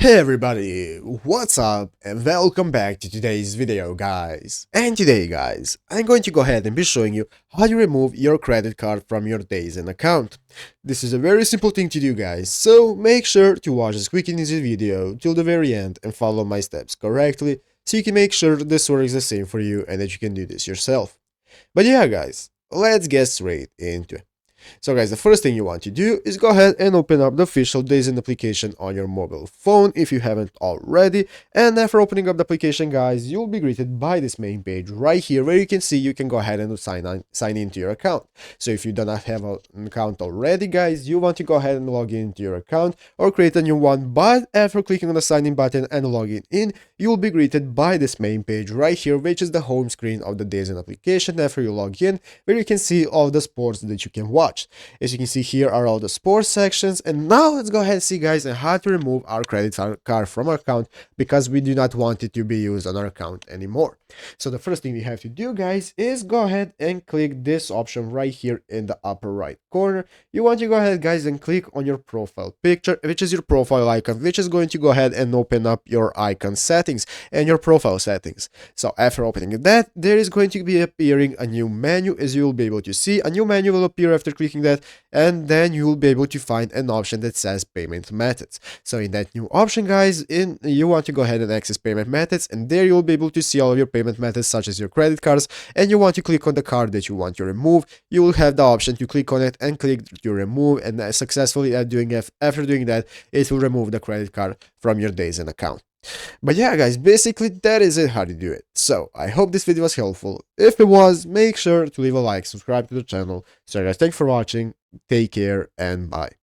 Hey everybody, what's up and welcome back to today's video guys. And today guys, I'm going to go ahead and be showing you how you remove your credit card from your Dazn account. This is a very simple thing to do guys, so make sure to watch this quick and easy video till the very end and follow my steps correctly so you can make sure this works the same for you and that you can do this yourself. But yeah guys, let's get straight into it. So guys, the first thing you want to do is go ahead and open up the official Dazn application on your mobile phone if you haven't already. And after opening up the application guys, you'll be greeted by this main page right here where you can see you can go ahead and sign into your account. So if you do not have an account already guys, you want to go ahead and log into your account or create a new one, but after clicking on the sign in button and logging in, you'll be greeted by this main page right here, which is the home screen of the Dazn application after you log in, where you can see all the sports that you can watch. As you can see, here are all the sports sections, and now let's go ahead and see guys on how to remove our credit card from our account because we do not want it to be used on our account anymore. So the first thing we have to do guys is go ahead and click this option right here in the upper right corner. You want to go ahead guys and click on your profile picture, which is your profile icon, which is going to go ahead and open up your icon settings and your profile settings. So after opening that, there is going to be appearing a new menu. As you will be able to see, a new menu will appear after clicking that, and then you will be able to find an option that says payment methods. So in that new option guys, you want to go ahead and access payment methods, and there you will be able to see all of your payment methods such as your credit cards, and you want to click on the card that you want to remove. You will have the option to click on it and click to remove, and successfully after doing that, it will remove the credit card from your Dazn account. But yeah guys, basically that is it how to do it. So I hope this video was helpful. If it was, make sure to leave a like, subscribe to the channel. So guys, thanks for watching, take care and bye.